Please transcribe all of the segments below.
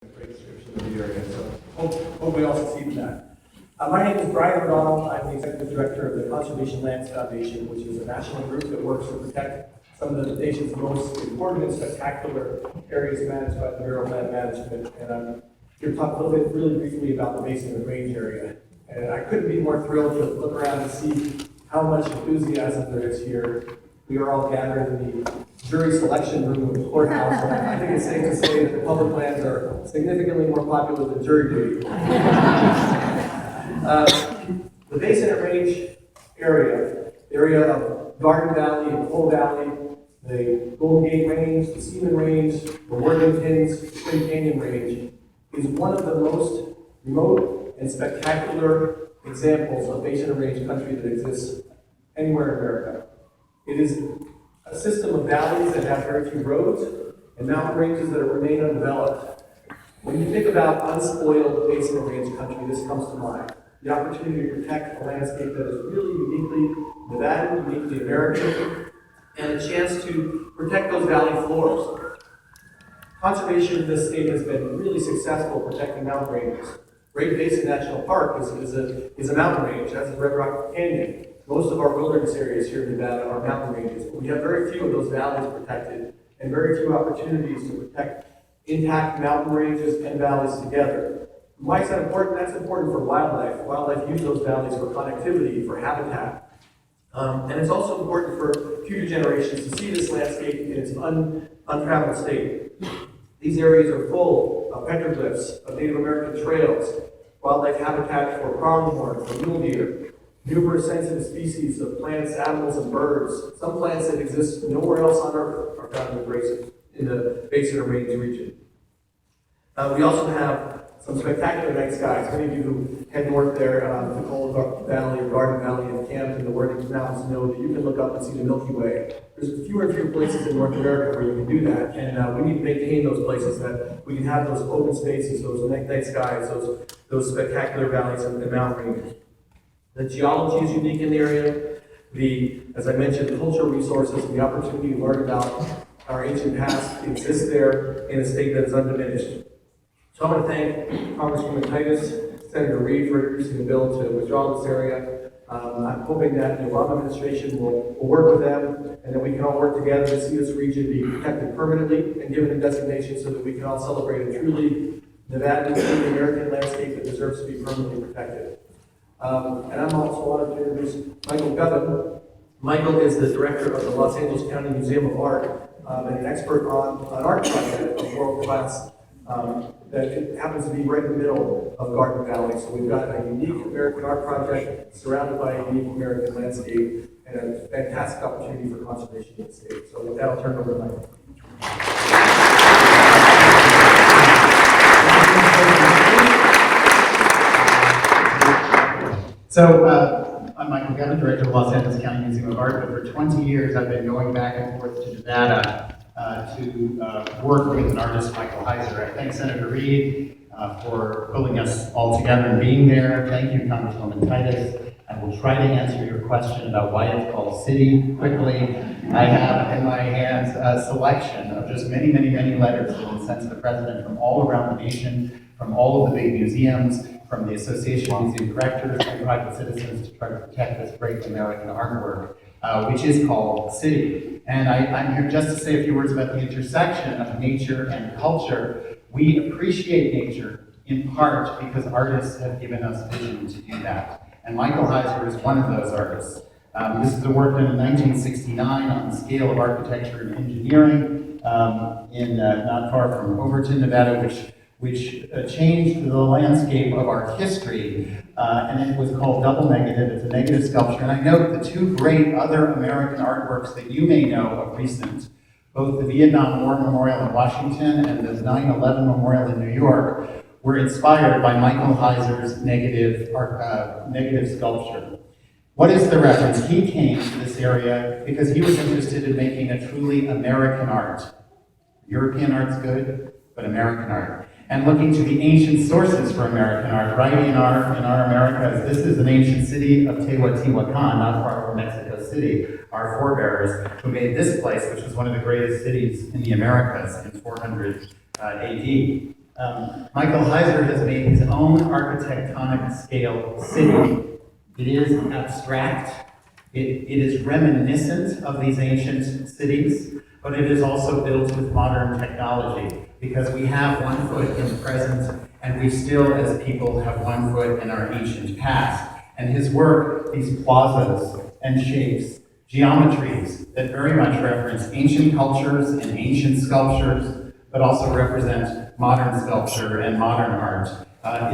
Great description of the area, so hope we all succeed in that. My name is Brian O'Donnell. I'm the Executive Director of the Conservation Lands Foundation, which is a national group that works to protect some of the nation's most important and spectacular areas managed by the Bureau of Land Management. And I'm here to talk a little bit really briefly about the Basin and Range area. And I couldn't be more thrilled to look around and see how much enthusiasm there is here. We are all gathered in the jury selection room of the courthouse, and I think it's safe to say that the public lands are significantly more popular than jury duty. The Basin and Range area of Garden Valley and Coal Valley, the Golden Gate Range, the Seaman Range, the Worthingtons, Spring Canyon Range, is one of the most remote and spectacular examples of Basin and Range country that exists anywhere in America. It is a system of valleys that have very few roads and mountain ranges that remain undeveloped. When you think about unspoiled Basin and Range country, this comes to mind. The opportunity to protect a landscape that is really uniquely Nevada, uniquely American, and a chance to protect those valley floors. Conservation in this state has been really successful protecting mountain ranges. Great Basin National Park is a mountain range, as is Red Rock Canyon. Most of our wilderness areas here in Nevada are mountain ranges, but we have very few of those valleys protected and very few opportunities to protect intact mountain ranges and valleys together. Why is that important? That's important for wildlife. Wildlife use those valleys for connectivity, for habitat. And it's also important for future generations to see this landscape in its untraveled state. These areas are full of petroglyphs, of Native American trails, wildlife habitat for pronghorn, for mule deer, numerous sensitive species of plants, animals, and birds. Some plants that exist nowhere else on Earth are found in the Basin and Range region. We also have some spectacular night skies. Many of you who head north there, the Coal Valley or Garden Valley and camp in the Worthington Mountains know that you can look up and see the Milky Way. There's fewer and fewer places in North America where you can do that, and we need to maintain those places that we can have those open spaces, those night skies, those spectacular valleys and mountain ranges. The geology is unique in the area. As I mentioned, the cultural resources and the opportunity to learn about our ancient past exists there in a state that is undiminished. So I want to thank Congresswoman Titus, Senator Reid for introducing the bill to withdraw this area. I'm hoping that the Obama administration will work with them and that we can all work together to see this region be protected permanently and given a designation so that we can all celebrate a truly Nevada, truly American landscape that deserves to be permanently protected. And I'm also honored to introduce Michael Govin. Michael is the director of the Los Angeles County Museum of Art and an expert on an art project of world class that happens to be right in the middle of Garden Valley. So we've got a unique American art project surrounded by a unique American landscape and a fantastic opportunity for conservation in the state. So with that, I'll turn it over to Michael. So, I'm Michael Govin, Director of the Los Angeles County Museum of Art, but for 20 years I've been going back and forth to Nevada to work with an artist, Michael Heiser. I thank Senator Reid for pulling us all together and being there. Thank you, Congresswoman Titus. I will try to answer your question about why it's called City quickly. I have in my hands a selection of just many, many, many letters that have been sent to the President from all around the nation, from all of the big museums, from the Association of Museum Directors and private citizens to try to protect this great American artwork, which is called City. And I'm here just to say a few words about the intersection of nature and culture. We appreciate nature in part because artists have given us vision to do that. And Michael Heiser is one of those artists. This is a work done in 1969 on the scale of architecture and engineering not far from Overton, Nevada, which changed the landscape of our history, and it was called Double Negative. It's a negative sculpture, and I note the two great other American artworks that you may know of recent, both the Vietnam War Memorial in Washington and the 9/11 Memorial in New York, were inspired by Michael Heiser's negative sculpture. What is the reference? He came to this area because he was interested in making a truly American art. European art's good, but American art. And looking to the ancient sources for American art, right in our Americas. This is an ancient city of Teotihuacan, not far from Mexico City, our forebears, who made this place, which was one of the greatest cities in the Americas in 400 AD. Michael Heiser has made his own architectonic scale city. It is abstract. It is reminiscent of these ancient cities, but it is also built with modern technology because we have one foot in the present and we still, as people, have one foot in our ancient past. And his work, these plazas and shapes, geometries that very much reference ancient cultures and ancient sculptures, but also represent modern sculpture and modern art.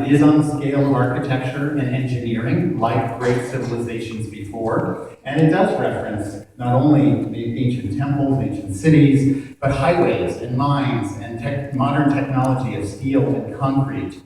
It is on the scale of architecture and engineering, like great civilizations before, and it does reference not only the ancient temples, ancient cities, but highways and mines and modern technology of steel and concrete,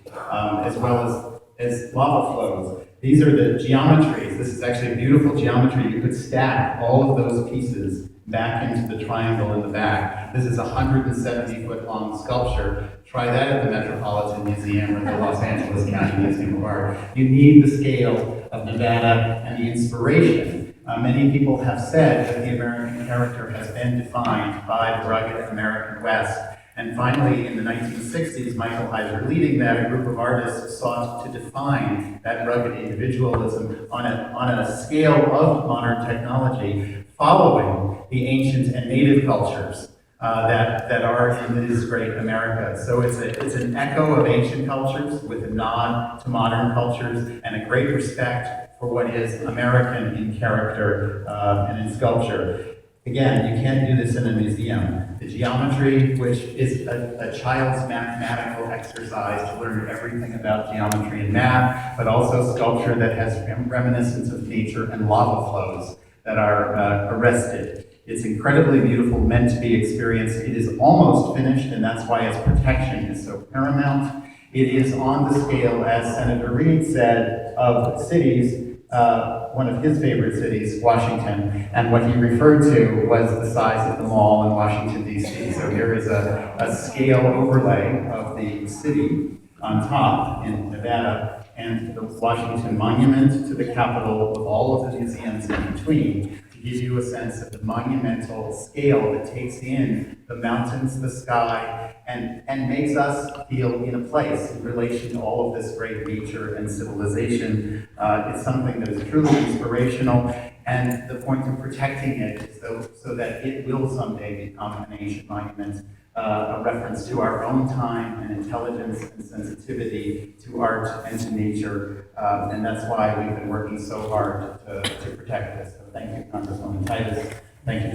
as well as lava flows. These are the geometries. This is actually a beautiful geometry. You could stack all of those pieces back into the triangle in the back. This is a 170-foot-long sculpture. Try that at the Metropolitan Museum or the Los Angeles County Museum of Art. You need the scale of Nevada and the inspiration. Many people have said that the American character has been defined by the rugged American West. And finally, in the 1960s, Michael Heiser leading that, a group of artists sought to define that rugged individualism on a scale of modern technology, following the ancient and native cultures that are in this great America. So it's an echo of ancient cultures with a nod to modern cultures and a great respect for what is American in character and in sculpture. Again, you can't do this in a museum. The geometry, which is a child's mathematical exercise to learn everything about geometry and math, but also sculpture that has reminiscence of nature and lava flows that are arrested. It's incredibly beautiful, meant to be experienced. It is almost finished, and that's why its protection is so paramount. It is on the scale, as Senator Reid said, of cities, one of his favorite cities, Washington, and what he referred to was the size of the mall in Washington, D.C. So here is a scale overlay of the city on top in Nevada, and the Washington Monument to the Capitol with all of the museums in between, to give you a sense of the monumental scale that takes in the mountains, the sky, and makes us feel in a place in relation to all of this great nature and civilization. It's something that is truly inspirational, and the point of protecting it is so that it will someday become an ancient monument, a reference to our own time and intelligence and sensitivity to art and to nature, and that's why we've been working so hard to protect this. So thank you, Congresswoman Titus. Thank you.